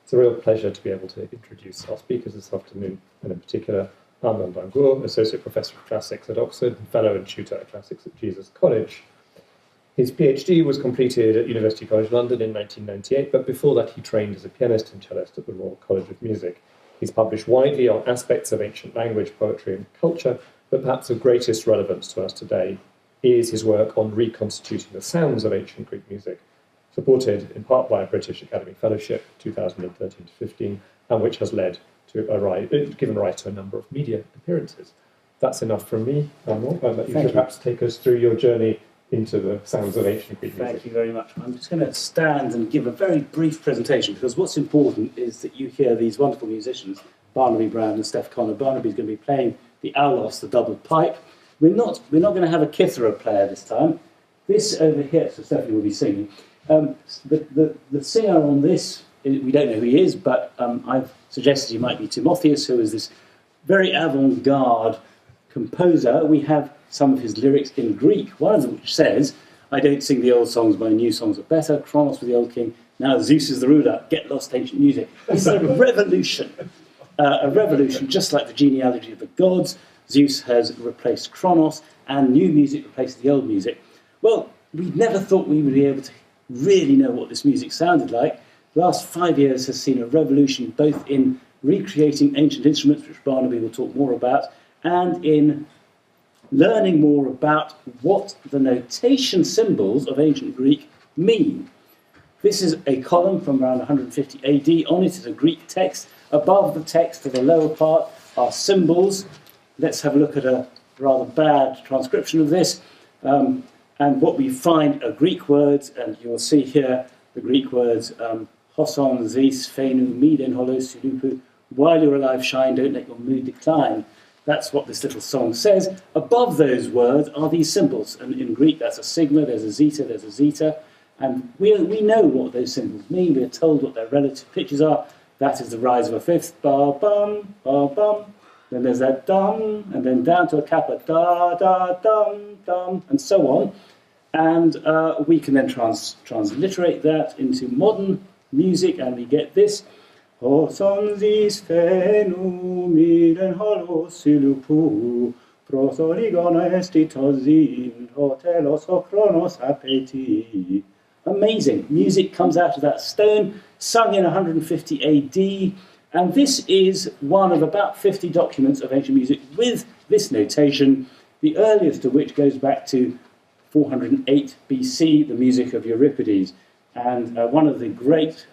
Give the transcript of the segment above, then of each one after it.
It's a real pleasure to be able to introduce our speakers this afternoon, and in particular Armand D'Angour, Associate Professor of Classics at Oxford and Fellow and Tutor at Classics at Jesus College. His PhD was completed at University College London in 1998, but before that he trained as a pianist and cellist at the Royal College of Music. He's published widely on aspects of ancient language, poetry and culture, but perhaps of greatest relevance to us today is his work on reconstituting the sounds of ancient Greek music, supported in part by a British Academy Fellowship 2013-15, and which has led to given rise to a number of media appearances. That's enough from me, Armand. You should perhaps take us through your journey into the sounds of ancient Greek music. Thank you very much. I'm just going to stand and give a very brief presentation, because what's important is that you hear these wonderful musicians, Barnaby Brown and Stef Conner. Barnaby's going to be playing the Aulos, the double pipe. We're not going to have a kithara player this time. This over here, so Stephanie will be singing. The singer on this, we don't know who he is, but I've suggested he might be Timotheus, who is this very avant-garde composer. We have some of his lyrics in Greek, one of them which says, "I don't sing the old songs, my new songs are better, Kronos for the old king, now Zeus is the ruler, get lost ancient music." It's a revolution, just like the genealogy of the gods. Zeus has replaced Kronos, and new music replaced the old music. Well, we never thought we would be able to really know what this music sounded like. The last 5 years has seen a revolution both in recreating ancient instruments, which Barnaby will talk more about, and in learning more about what the notation symbols of ancient Greek mean. This is a column from around 150 AD. On it is a Greek text. Above the text, to the lower part, are symbols. Let's have a look at a rather bad transcription of this. And what we find are Greek words, and you'll see here the Greek words, hoson, zis, phenu, miden, holos, silupu, while you're alive, shine, don't let your mood decline. That's what this little song says. Above those words are these symbols, and in Greek that's a sigma, there's a zeta, there's a zeta, and we know what those symbols mean. We're told what their relative pitches are. That is the rise of a fifth, ba-bum, ba-bum. Then there's that dum, and then down to a kappa, da-da-dum, dum, and so on. And we can then transliterate that into modern music, and we get this. Hoson zis phenu miden holos silupu prosorigon esti tozin hotelos ochronos apeti. Amazing. Music comes out of that stone, sung in 150 AD, and this is one of about 50 documents of ancient music with this notation, the earliest of which goes back to 408 BC, the music of Euripides. And one of the great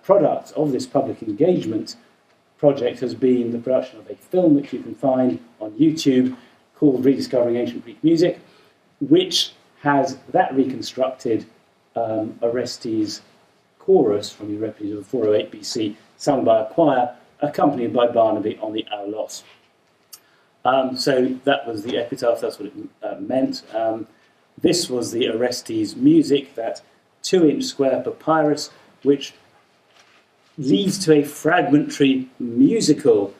products of this public engagement project has been the production of a film which you can find on YouTube called Rediscovering Ancient Greek Music, which has that reconstructed Orestes chorus from Euripides of 408 BC, sung by a choir, accompanied by Barnaby on the Aulos. So that was the epitaph, that's what it meant. This was the Orestes music, that 2-inch square papyrus, which leads to a fragmentary musical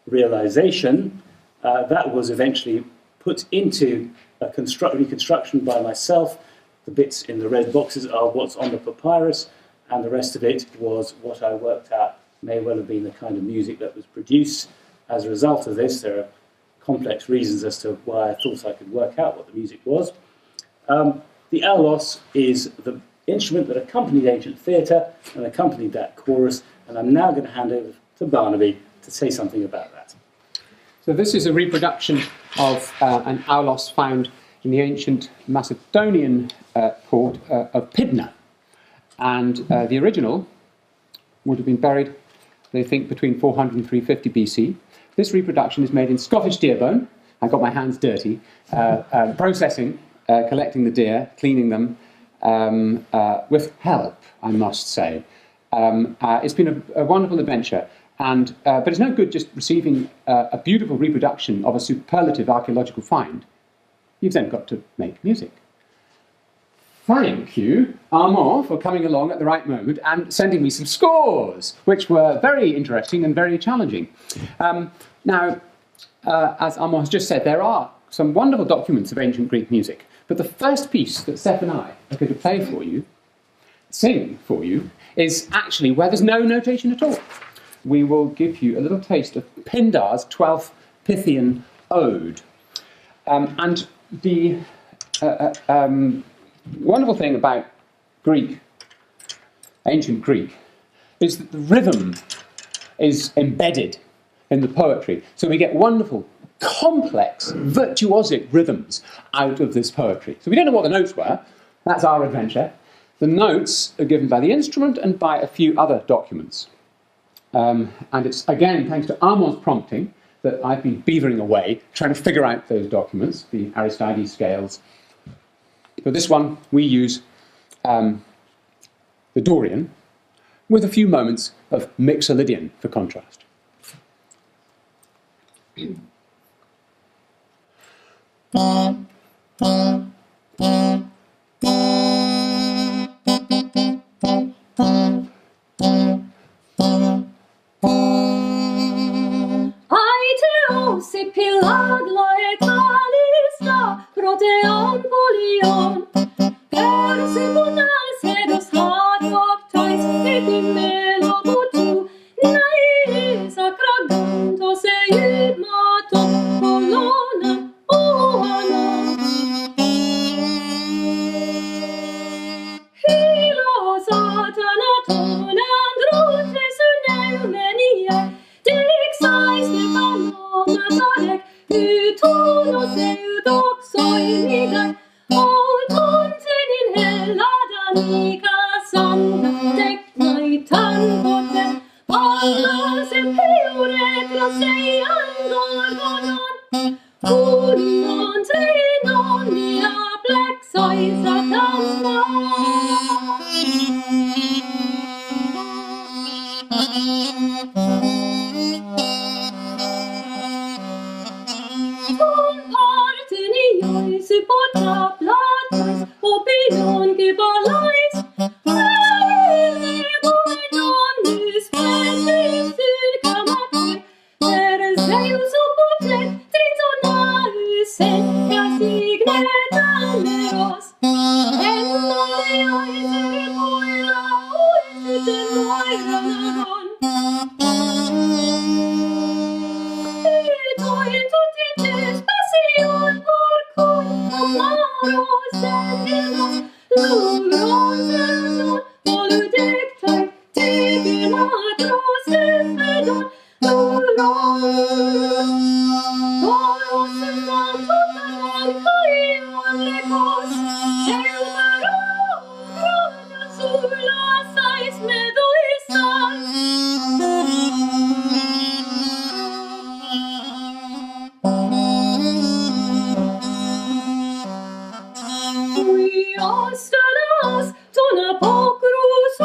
realization that was eventually put into a reconstruction by myself. The bits in the red boxes are what's on the papyrus, and the rest of it was what I worked out may well have been the kind of music that was produced as a result of this. There are complex reasons as to why I thought I could work out what the music was. The Aulos is the instrument that accompanied ancient theatre and accompanied that chorus. And I'm now going to hand over to Barnaby to say something about that. So this is a reproduction of an aulos found in the ancient Macedonian port of Pindar. And the original would have been buried, they think, between 400 and 350 BC. This reproduction is made in Scottish deer bone. I got my hands dirty, processing, collecting the deer, cleaning them, with help, I must say. It's been a wonderful adventure, but it's no good just receiving a beautiful reproduction of a superlative archaeological find. You've then got to make music. Thank you, Armand, for coming along at the right moment and sending me some scores, which were very interesting and very challenging. Now, as Armand has just said, there are some wonderful documents of ancient Greek music, but the first piece that Stef and I are going to play for you, sing for you, is actually where there's no notation at all. We will give you a little taste of Pindar's 12th Pythian ode. And the wonderful thing about ancient Greek, is that the rhythm is embedded in the poetry. So we get wonderful, complex, virtuosic rhythms out of this poetry. So we don't know what the notes were. That's our adventure. The notes are given by the instrument and by a few other documents. And it's, again, thanks to Armand's prompting, that I've been beavering away, trying to figure out those documents, the Aristides scales. For this one, we use the Dorian, with a few moments of Mixolydian for contrast. Protean polion, perse bonal sedos hat octais, et in melo motu, nae sacraganto seiud mato, colonna, oana. Hilo satanaton androtes neumenia, dixais nepano matarec, utonos eudoxoi midai, autonten in hella danica santa, decnai tangote, palmas in peoretras eian gorgonon, union trinon mia plexai satamba. Supporta platas, opinion que balais, aile gomenos, pensis circamatoi, per Zeus oputlet, tritonarus, senca signet aneros, en maleais repoira, ois et moira nagon. Et oi tutites passion Amaros animos, luros eson, voludectai, tibilatros efedon, luros. Oros eson totanon caion lecos, eumero, grana sulas ais meduisas. Ostanas, tona pocrus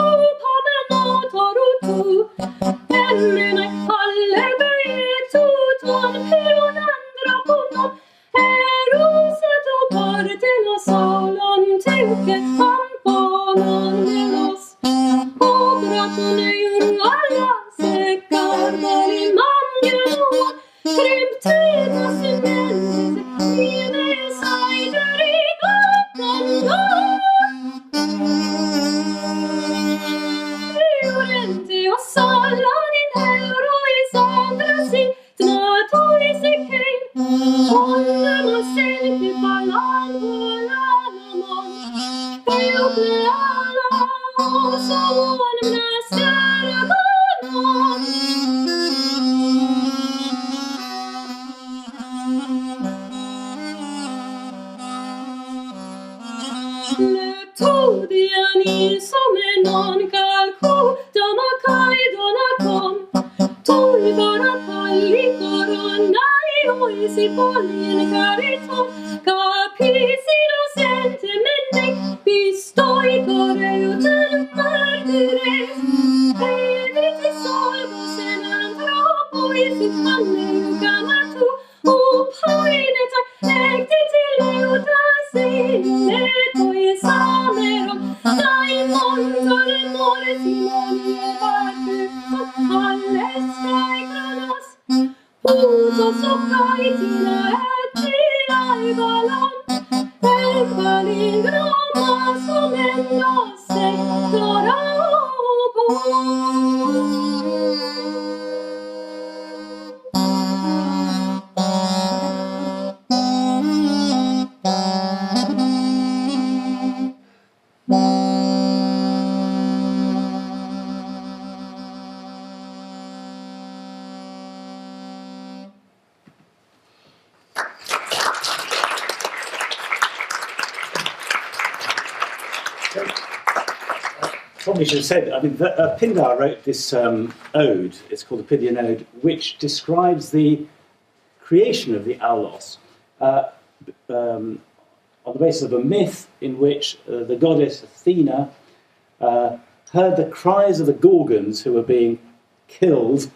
Todiani som non calco, Damakai donacom, Tolvara palli coronai, oisi polin carito, Capisino sentimente, Pistoi coreutan mardires, Editi solvos en anthropois, Panne gamatu, O paineta, ectiti leutas in samerum, dai mondole more simoni alles dai granos, putos ocaitina et tirai balon, per palingroma sumendo sectorabo. Probably should have said, I mean, Pindar wrote this ode, it's called the Pindar Ode, which describes the creation of the Aulos on the basis of a myth in which the goddess Athena heard the cries of the Gorgons who were being killed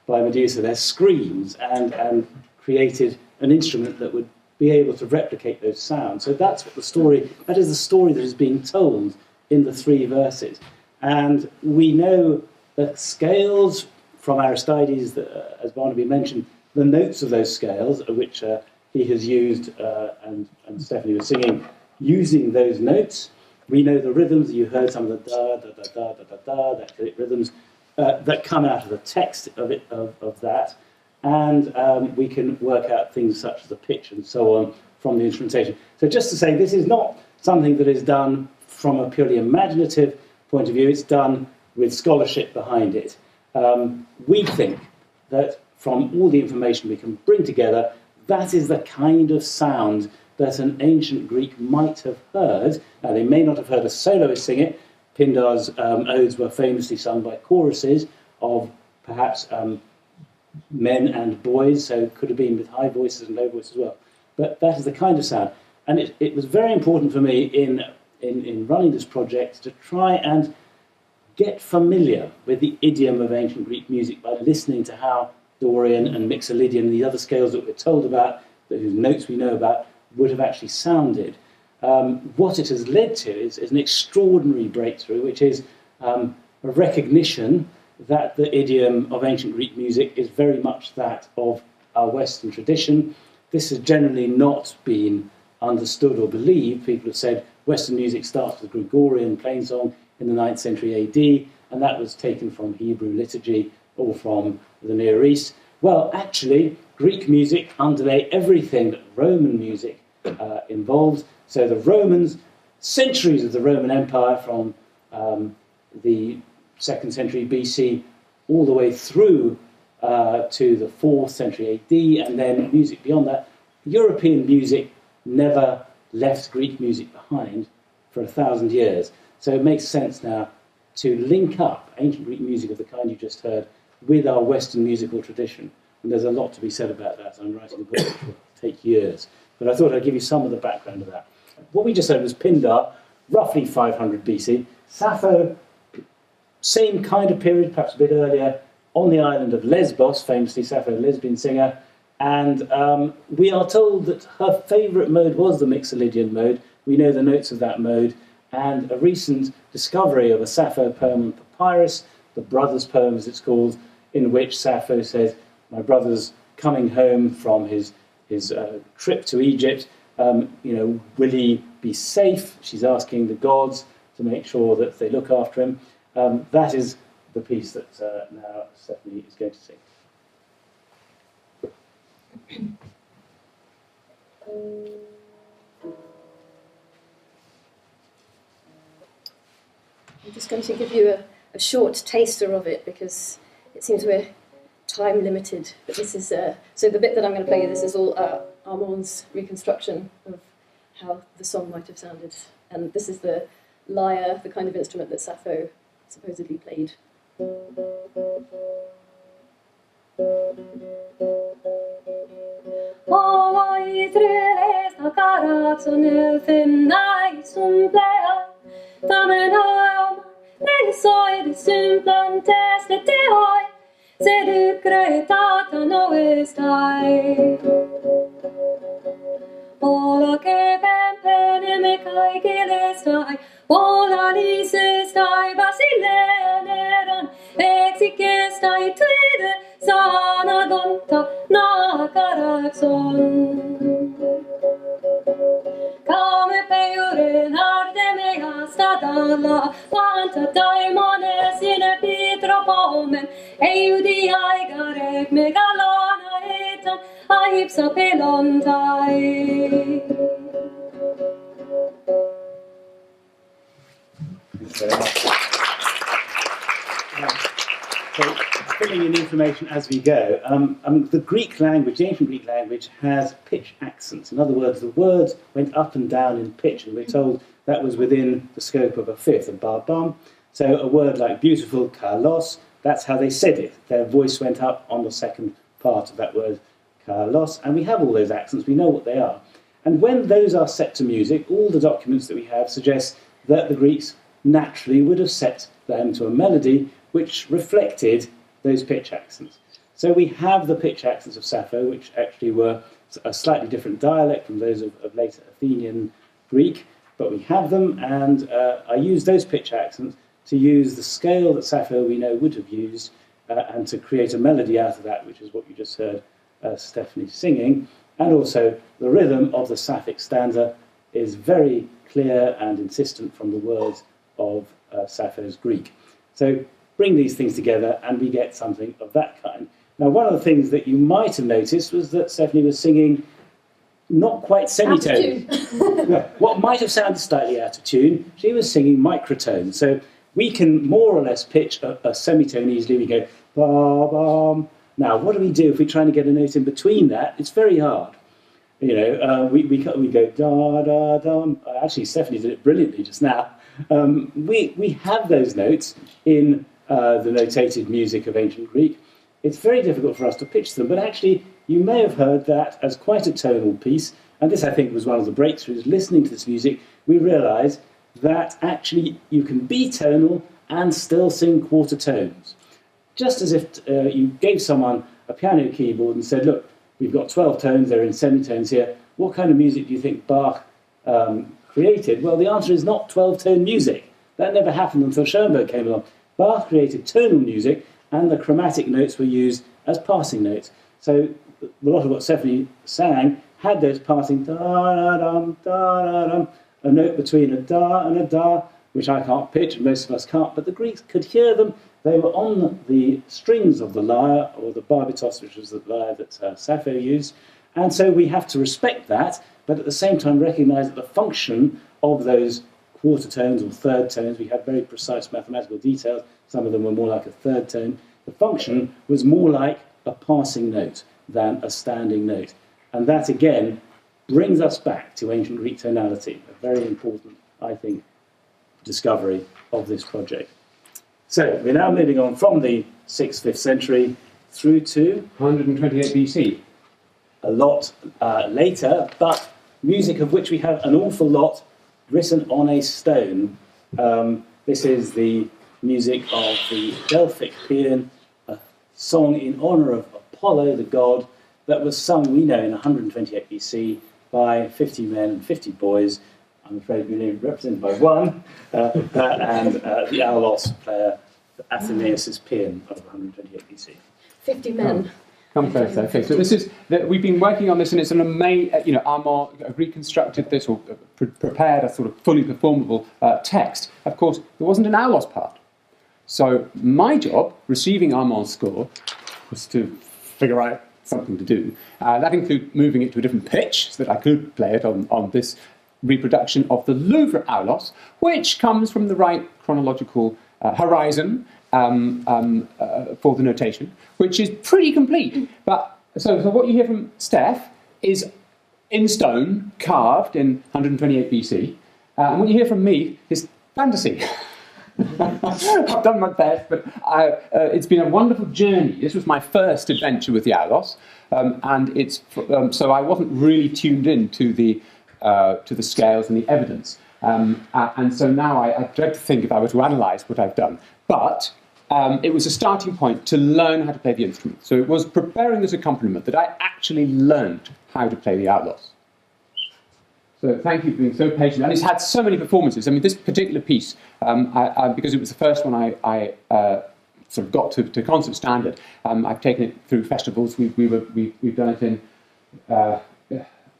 by Medusa, their screams, and created an instrument that would be able to replicate those sounds. So that's what that is the story that is being told in the 3 verses. And we know that scales from Aristides, as Barnaby mentioned, the notes of those scales, which he has used, and Stephanie was singing, using those notes. We know the rhythms. You heard some of the da, da, da, da, da, da, da, that rhythms that come out of the text of that. And we can work out things such as the pitch and so on from the instrumentation. So just to say, this is not something that is done from a purely imaginative point of view. It's done with scholarship behind it. We think that from all the information we can bring together, that is the kind of sound that an ancient Greek might have heard. Now, they may not have heard a soloist sing it. Pindar's odes were famously sung by choruses of perhaps men and boys, so it could have been with high voices and low voices as well. But that is the kind of sound. And it was very important for me in running this project to try and get familiar with the idiom of ancient Greek music by listening to how Dorian and Mixolydian and the other scales that we're told about, whose notes we know about, would have actually sounded. What it has led to is an extraordinary breakthrough, which is a recognition that the idiom of ancient Greek music is very much that of our Western tradition. This has generally not been understood or believed. People have said Western music starts with Gregorian plainsong in the 9th century AD, and that was taken from Hebrew liturgy or from the Near East. Well, actually, Greek music underlay everything that Roman music involves. So the Romans, centuries of the Roman Empire from the 2nd century BC all the way through to the 4th century AD, and then music beyond that. European music never left Greek music behind for 1,000 years. So it makes sense now to link up ancient Greek music of the kind you just heard with our Western musical tradition. And there's a lot to be said about that. I'm writing a book which will take years. But I thought I'd give you some of the background of that. What we just heard was Pindar, roughly 500 BC. Sappho, same kind of period, perhaps a bit earlier, on the island of Lesbos, famously Sappho, a lesbian singer. And we are told that her favourite mode was the Mixolydian mode. We know the notes of that mode. And a recent discovery of a Sappho poem on papyrus, the Brothers' poem as it's called, in which Sappho says, my brother's coming home from his trip to Egypt, will he be safe? She's asking the gods to make sure that they look after him. That is the piece that now Stephanie is going to sing. I'm just going to give you a short taster of it because it seems we're time limited. But this is so the bit that I'm going to play you. This is all Armand's reconstruction of how the song might have sounded, and this is the lyre, the kind of instrument that Sappho supposedly played. Ola che ben pene me kaikille stai, ola lise stai, basilea neran, exike stai tuide, sana gonta, na karakson. Kame peiure narde mea stadala, quanta daimones in a pitro pomen, eudi aigarek megalana etan, aipsa pelontai. So, filling in information as we go. The Greek language, the ancient Greek language, has pitch accents. In other words, the words went up and down in pitch, and we're told that was within the scope of a fifth, a bar-bum. So a word like beautiful, kalos, that's how they said it. Their voice went up on the second part of that word, kalos, and we have all those accents, we know what they are. And when those are set to music, all the documents that we have suggest that the Greeks naturally would have set them to a melody which reflected those pitch accents. So we have the pitch accents of Sappho, which actually were a slightly different dialect from those of later Athenian Greek, but we have them, and I use those pitch accents to use the scale that Sappho we know would have used, and to create a melody out of that, which is what you just heard Stephanie singing, and also the rhythm of the Sapphic stanza is very clear and insistent from the words of Sappho's Greek. So bring these things together and we get something of that kind. Now, one of the things that you might have noticed was that Stephanie was singing not quite semitones. What might have sounded slightly out of tune, she was singing microtones. So we can more or less pitch a semitone easily. We go, ba-bum. Now, what do we do if we're trying to get a note in between that? It's very hard. You know, we go da-da-dum. Actually, Stephanie did it brilliantly just now. We have those notes in the notated music of ancient Greek. It's very difficult for us to pitch them, but actually you may have heard that as quite a tonal piece, and this I think was one of the breakthroughs. Listening to this music, we realised that actually you can be tonal and still sing quarter tones. Just as if you gave someone a piano keyboard and said, look, we've got 12 tones, they're in semitones here, what kind of music do you think Bach created? Well, the answer is not 12-tone music. That never happened until Schoenberg came along. Bach created tonal music, and the chromatic notes were used as passing notes. So a lot of what Stephanie sang had those passing da-da-dum, da-da-dum, a note between a da and a da, which I can't pitch, and most of us can't, but the Greeks could hear them. They were on the strings of the lyre, or the barbitos, which was the lyre that Sappho used, and so we have to respect that, but at the same time recognise that the function of those quarter tones or third tones, we had very precise mathematical details, some of them were more like a third tone, the function was more like a passing note than a standing note. And that again brings us back to ancient Greek tonality, a very important, I think, discovery of this project. So we're now moving on from the 6th, 5th century through to 128 BC. a lot later, but music of which we have an awful lot written on a stone. This is the music of the Delphic Paean, a song in honour of Apollo, the god, that was sung, we know, in 128 BC by 50 men and 50 boys. I'm afraid we're only represented by one, and the Aulos player, Athenaeus' Paean of 128 BC. 50 men. Come close. Okay, so this is we've been working on this, and it's an amazing. Armand reconstructed this or prepared a sort of fully performable text. Of course, there wasn't an Aulos part, so my job, receiving Armand's score, was to figure out something to do. That included moving it to a different pitch so that I could play it on this reproduction of the Louvre Aulos, which comes from the right chronological horizon for the notation, which is pretty complete. But so what you hear from Stef is in stone, carved in 128 BC, and what you hear from me is fantasy. I've done my best, but it's been a wonderful journey. This was my first adventure with the Aulos, and it's so I wasn't really tuned in to the scales and the evidence, and so now I dread to think if I were to analyse what I've done. But it was a starting point to learn how to play the instrument. So it was preparing this accompaniment that I actually learned how to play the Aulos. So thank you for being so patient. And it's had so many performances. I mean, this particular piece, because it was the first one I sort of got to concert standard, I've taken it through festivals. We've done it in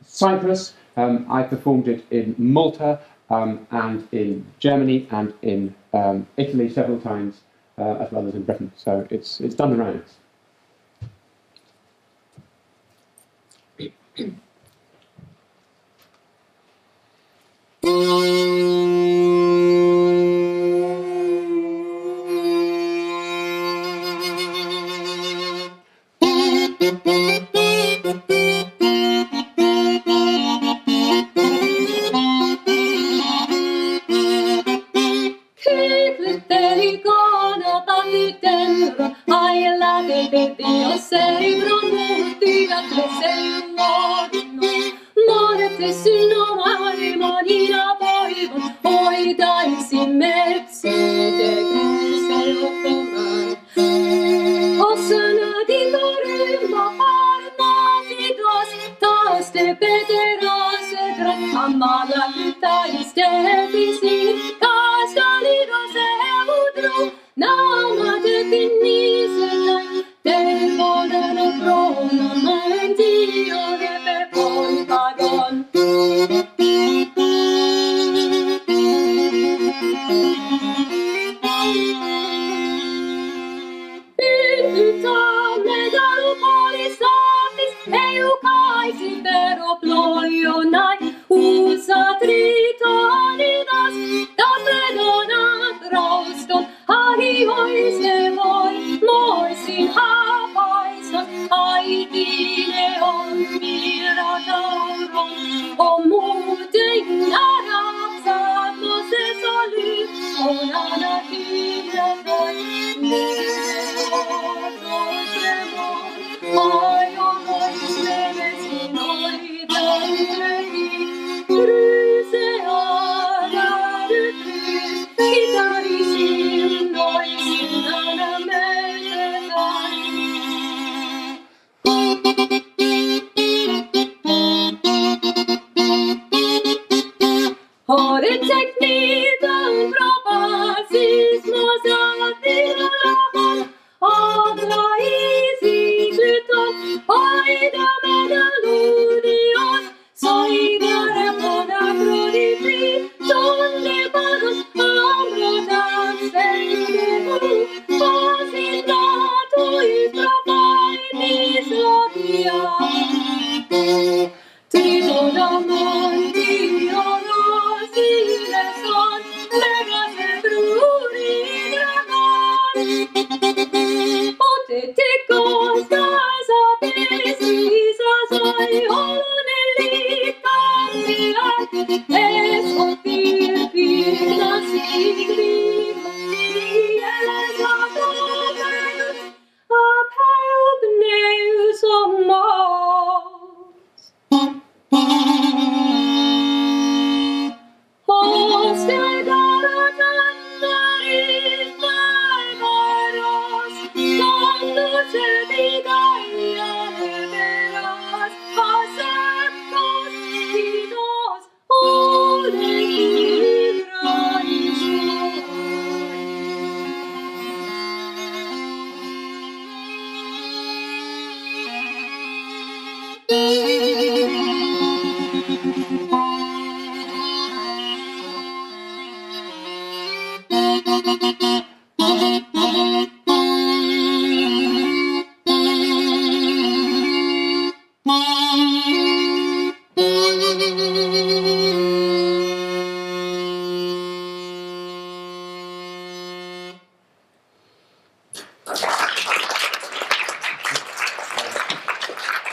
Cyprus. I performed it in Malta and in Germany and in Italy several times, as well as in Britain. So it's done the rounds. Thank you.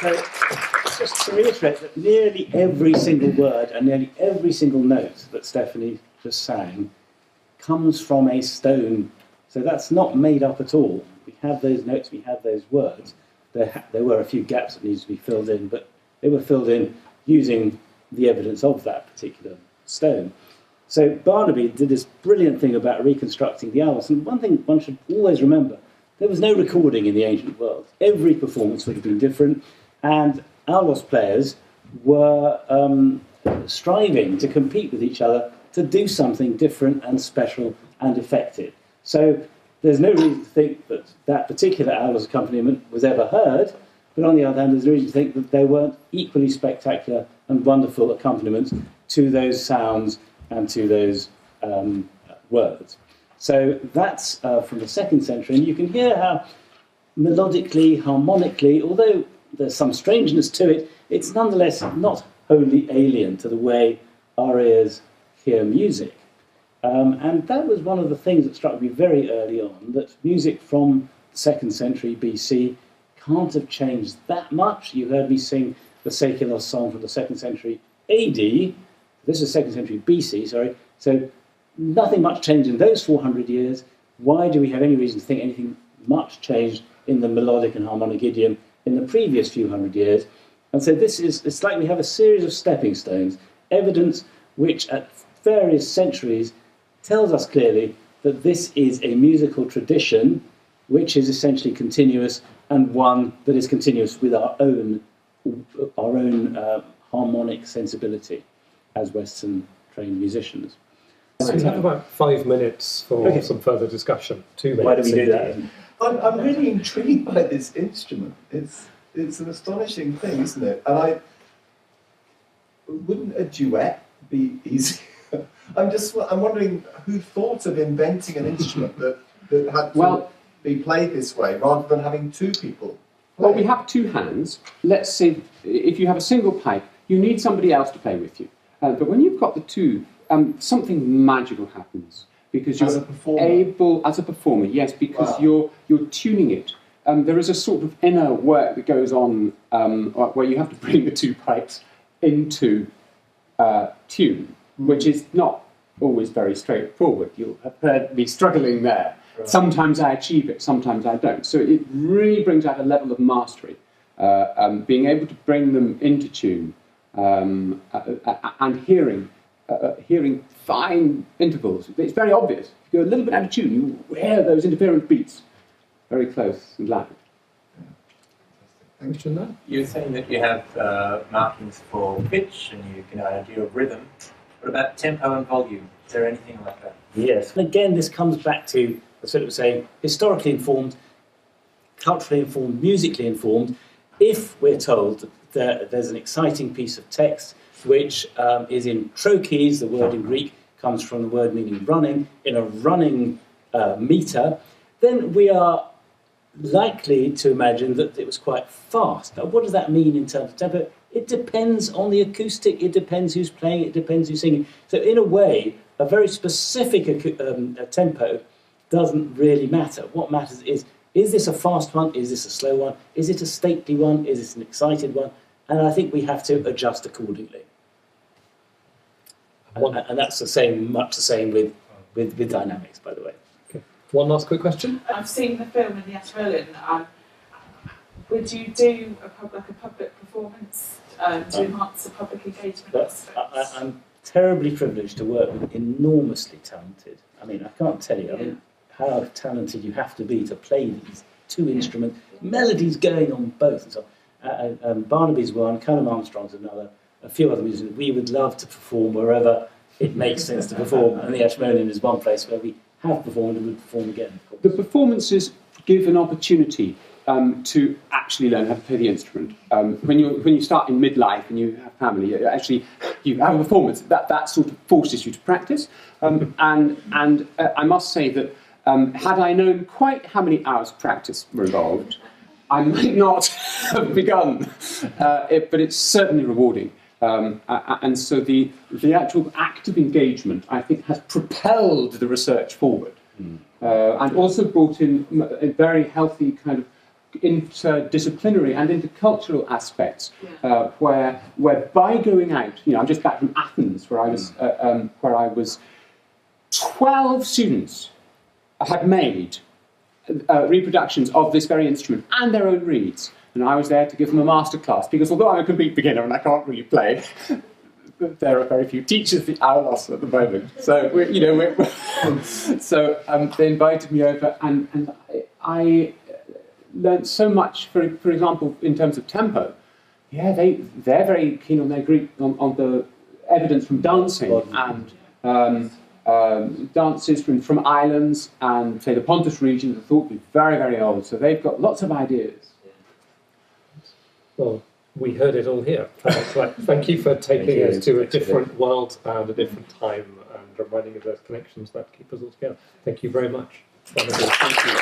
So, just to reiterate that nearly every single word and nearly every single note that Stephanie just sang comes from a stone. So that's not made up at all. We have those notes, we have those words. There were a few gaps that needed to be filled in, but they were filled in using the evidence of that particular stone. So Barnaby did this brilliant thing about reconstructing the Aulos. And one thing one should always remember, there was no recording in the ancient world. Every performance would have been different, and Aulos players were striving to compete with each other to do something different and special and effective. So there's no reason to think that that particular Aulos accompaniment was ever heard, but on the other hand, there's no reason to think that there weren't equally spectacular and wonderful accompaniments to those sounds and to those words. So that's from the 2nd century, and you can hear how melodically, harmonically, although there's some strangeness to it, it's nonetheless not wholly alien to the way our ears hear music. And that was one of the things that struck me very early on, that music from the 2nd century BC can't have changed that much. You heard me sing the Secular song from the 2nd century AD. This is 2nd century BC, sorry. So nothing much changed in those 400 years. Why do we have any reason to think anything much changed in the melodic and harmonic idiom in the previous few hundred years? And so it's like we have a series of stepping stones, evidence which at various centuries tells us clearly that this is a musical tradition which is essentially continuous, and one that is continuous with our own harmonic sensibility as Western trained musicians. So we have about 5 minutes for some further discussion. 2 minutes. Why do we do that? I'm really intrigued by this instrument. It's an astonishing thing, isn't it? And wouldn't a duet be easy? I'm wondering who thought of inventing an instrument that had to be played this way rather than having two people play. Well, we have two hands. Let's say if you have a single pipe, you need somebody else to play with you. But when you've got the two, something magical happens because you're able, as a performer, yes, because you're tuning it. There is a sort of inner work that goes on where you have to bring the two pipes into tune, which is not always very straightforward. You'll have heard me struggling there. Right. Sometimes I achieve it, sometimes I don't. So it really brings out a level of mastery, being able to bring them into tune and hearing fine intervals. It's very obvious. If you go a little bit out of tune, you hear those interference beats very close and loud. Thanks, John. You're saying that you have markings for pitch and you can have an idea of rhythm. What about tempo and volume? Is there anything like that? Yes. And again, this comes back to, as I was saying, historically informed, culturally informed, musically informed. If we're told that there's an exciting piece of text which is in trochees, the word in Greek comes from the word meaning running, in a running meter, then we are likely to imagine that it was quite fast. Now, what does that mean in terms of tempo? It depends on the acoustic, it depends who's playing, it depends who's singing. So in a way, a very specific tempo doesn't really matter. What matters is this a fast one? Is this a slow one? Is it a stately one? Is it an excited one? And I think we have to adjust accordingly. And that's much the same with dynamics, by the way. Okay. One last quick question. I've seen the film in the Ashmolean. Would you do a public performance to enhance the public engagement aspects? I'm terribly privileged to work with enormously talented. I mean, I can't tell you how talented you have to be to play these two instruments, melodies going on both and so on. Barnaby's one, Callum Armstrong's another, a few other musicians. We would love to perform wherever it makes sense to perform, and the Ashmolean is one place where we have performed and would perform again. The performances give an opportunity to actually learn how to play the instrument. When you start in midlife and you have family, you have a performance that sort of forces you to practice. And I must say that had I known quite how many hours of practice were involved, I might not have begun. But it's certainly rewarding. And so the actual act of engagement, I think, has propelled the research forward. And also brought in a very healthy kind of interdisciplinary and intercultural aspects, where by going out, I'm just back from Athens, where I was 12 students had made reproductions of this very instrument and their own reeds, and I was there to give them a masterclass, because although I'm a complete beginner and I can't really play, there are very few teachers at Aulos at the moment. So they invited me over, and I learnt so much. For example, in terms of tempo, they're very keen on their Greek, on the evidence from dancing and dances from islands and say the Pontus region are thought to be very, very old. So they've got lots of ideas. Well, we heard it all here. Thank you for taking us to a different world and a different time and reminding of those connections that keep us all together. Thank you very much. Thank you.